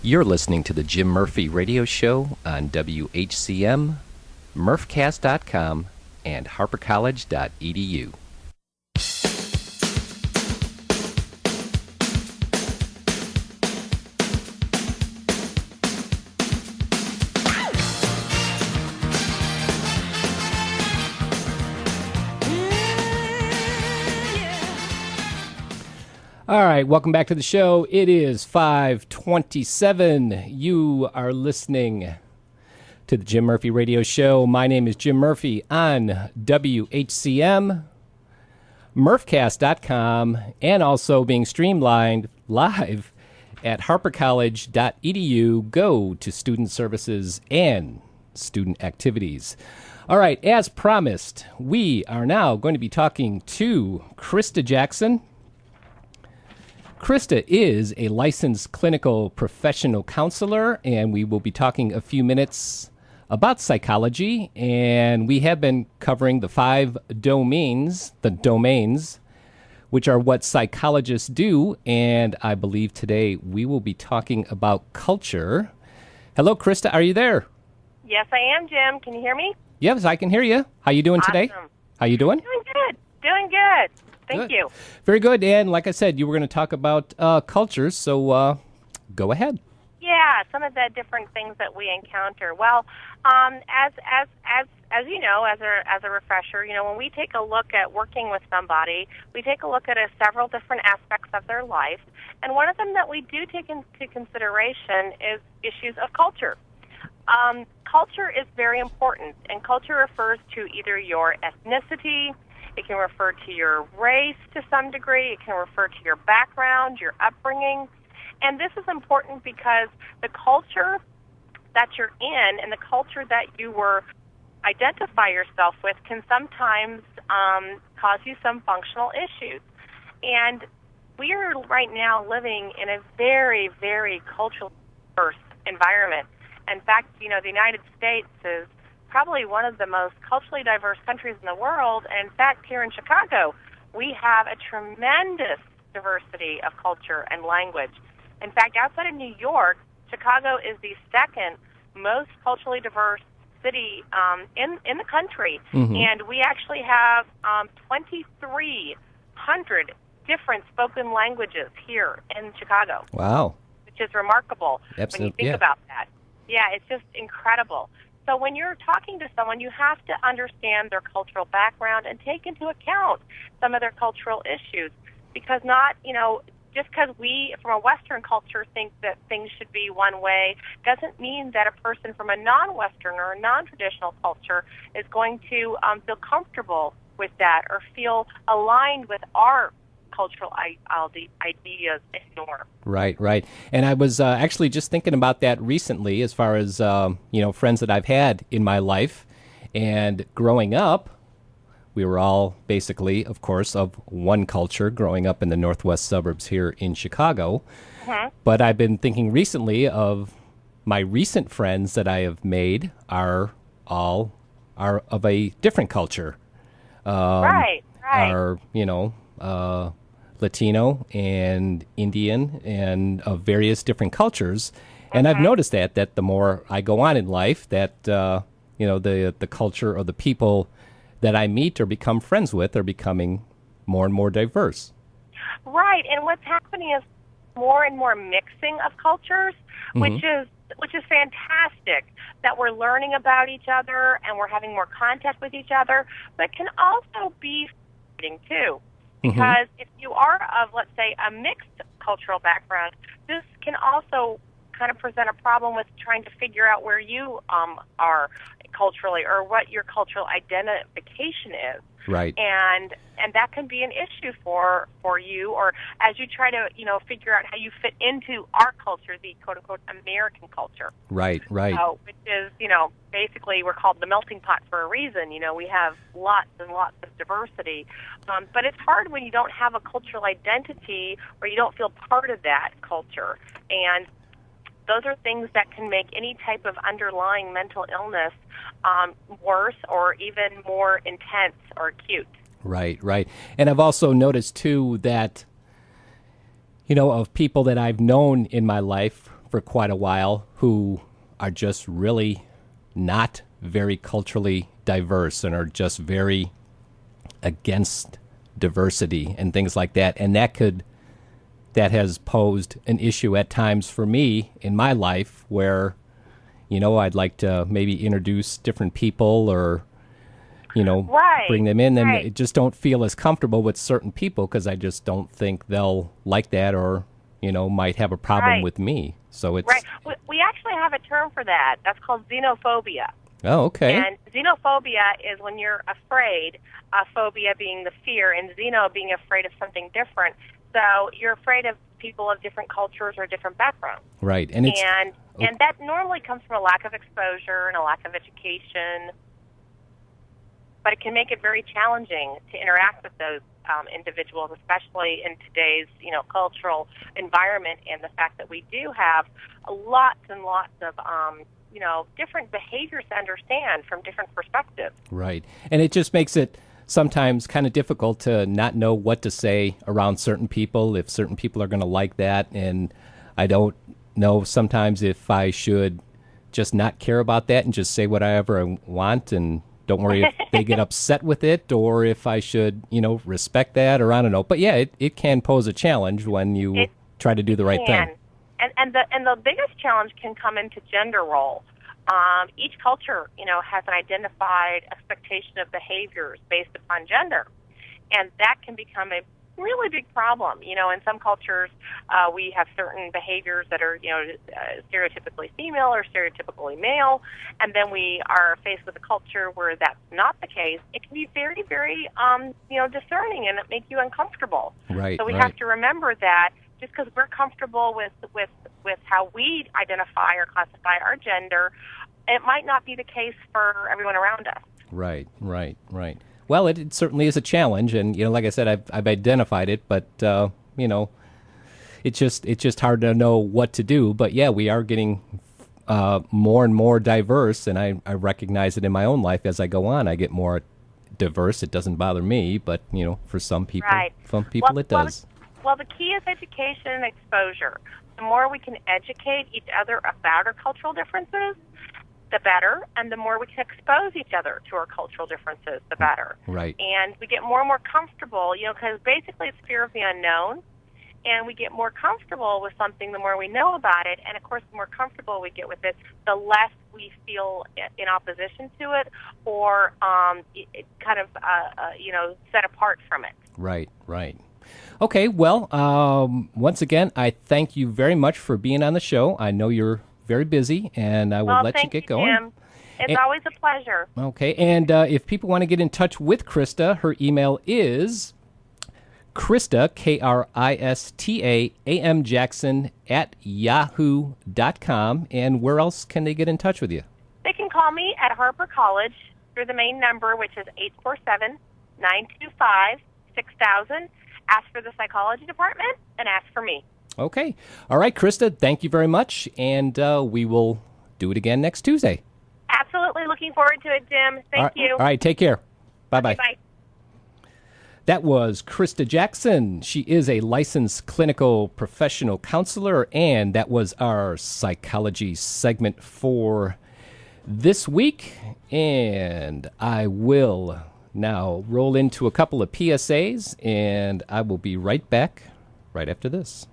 You're listening to the Jim Murphy Radio Show on WHCM, MurphCast.com, and HarperCollege.edu. All right, welcome back to the show. It is 5:27. You are listening to the Jim Murphy Radio Show. My name is Jim Murphy on WHCM, MurphCast.com, and also being streamlined live at HarperCollege.edu. Go to Student Services and Student Activities. All right, as promised, we are now going to be talking to Krista Jackson. Krista is a licensed clinical professional counselor, and we will be talking a few minutes about psychology. And we have been covering the 5 domains, which are what psychologists do. And I believe today we will be talking about culture. Hello, Krista. Are you there? Yes, I am, Jim. Can you hear me? Yes, I can hear you. How you doing today? How you doing? Doing good. Doing good. Thank you. Very good. And like I said, you were going to talk about cultures, so go ahead. Yeah, some of the different things that we encounter. Well, as you know, as a refresher, you know, when we take a look at working with somebody, we take a look at several different aspects of their life, and one of them that we do take into consideration is issues of culture. Culture is very important, and culture refers to either your ethnicity. It can refer to your race to some degree. It can refer to your background, your upbringing. And this is important because the culture that you're in and the culture that you identify yourself with can sometimes cause you some functional issues. And we are right now living in a very, very culturally diverse environment. In fact, you know, the United States is probably one of the most culturally diverse countries in the world. And in fact, here in Chicago, we have a tremendous diversity of culture and language. In fact, outside of New York, Chicago is the second most culturally diverse city in the country. Mm-hmm. And we actually have 2,300 different spoken languages here in Chicago. Wow. Which is remarkable. Absolutely. When you think about that. Yeah, it's just incredible. So when you're talking to someone, you have to understand their cultural background and take into account some of their cultural issues. Because not, you know, just because we, from a Western culture, think that things should be one way, doesn't mean that a person from a non-Western or a non-traditional culture is going to feel comfortable with that or feel aligned with our cultural ideas and norms. Right. And I was actually just thinking about that recently as far as, friends that I've had in my life. And growing up, we were all basically, of course, of one culture growing up in the northwest suburbs here in Chicago. Mm-hmm. But I've been thinking recently of my recent friends that I have made are of a different culture. Right. Are, Latino and Indian and of various different cultures. And I've noticed that the more I go on in life, that, the culture or the people that I meet or become friends with are becoming more and more diverse. Right. And what's happening is more and more mixing of cultures, mm-hmm. which is fantastic, that we're learning about each other and we're having more contact with each other, but can also be frustrating too. Because if you are of, let's say, a mixed cultural background, this can also kind of present a problem with trying to figure out where you are culturally or what your cultural identification is. Right. And that can be an issue for you, or as you try to, figure out how you fit into our culture, the quote-unquote American culture. Right. So, which is, basically we're called the melting pot for a reason. We have lots and lots of diversity. But it's hard when you don't have a cultural identity or you don't feel part of that culture. And those are things that can make any type of underlying mental illness worse or even more intense or acute. Right. And I've also noticed, too, that, of people that I've known in my life for quite a while who are just really not very culturally diverse and are just very against diversity and things like that. And that has posed an issue at times for me in my life where, I'd like to maybe introduce different people or, Right. bring them in, and Right. I just don't feel as comfortable with certain people because I just don't think they'll like that or, might have a problem Right. with me. So it's... Right. We actually have a term for that. That's called xenophobia. Oh, okay. And xenophobia is when you're afraid, phobia being the fear, and xeno being afraid of something different. So you're afraid of people of different cultures or different backgrounds. Right. And it's... And that normally comes from a lack of exposure and a lack of education. But it can make it very challenging to interact with those individuals, especially in today's, cultural environment, and the fact that we do have lots and lots of, different behaviors to understand from different perspectives. Right. And it just makes it sometimes kind of difficult to not know what to say around certain people, if certain people are going to like that. And I don't know sometimes if I should just not care about that and just say whatever I want and don't worry if they get upset with it, or if I should, respect that, or I don't know. But yeah, it can pose a challenge when you try to do the right thing. And the biggest challenge can come into gender role. Each culture, has an identified expectation of behaviors based upon gender, and that can become a really big problem. In some cultures, we have certain behaviors that are, stereotypically female or stereotypically male, and then we are faced with a culture where that's not the case. It can be very, very, discerning, and it make you uncomfortable. Right. So we have to remember that just because we're comfortable with how we identify or classify our gender, it might not be the case for everyone around us. Right. Well, it certainly is a challenge, and like I said, I've identified it, but it's just hard to know what to do. But yeah, we are getting more and more diverse, and I recognize it in my own life as I go on. I get more diverse. It doesn't bother me, but for some people, Right. It does. Well, the key is education and exposure. The more we can educate each other about our cultural differences, the better, and the more we can expose each other to our cultural differences, the better. Right. And we get more and more comfortable, because basically it's fear of the unknown, and we get more comfortable with something the more we know about it, and of course the more comfortable we get with it, the less we feel in opposition to it or kind of, set apart from it. Right. Okay, well, once again, I thank you very much for being on the show. I know you're very busy, and I will let you get going. Jim. It's always a pleasure. Okay, and if people want to get in touch with Krista, her email is Krista, Krista, AM Jackson @yahoo.com. And where else can they get in touch with you? They can call me at Harper College through the main number, which is 847-925-6000. Ask for the psychology department and ask for me. Okay. All right, Krista, thank you very much, and we will do it again next Tuesday. Absolutely looking forward to it, Jim. Thank you. All right, take care. Bye-bye. Bye. That was Krista Jackson. She is a licensed clinical professional counselor, and that was our psychology segment for this week. And I will now roll into a couple of PSAs, and I will be right back right after this.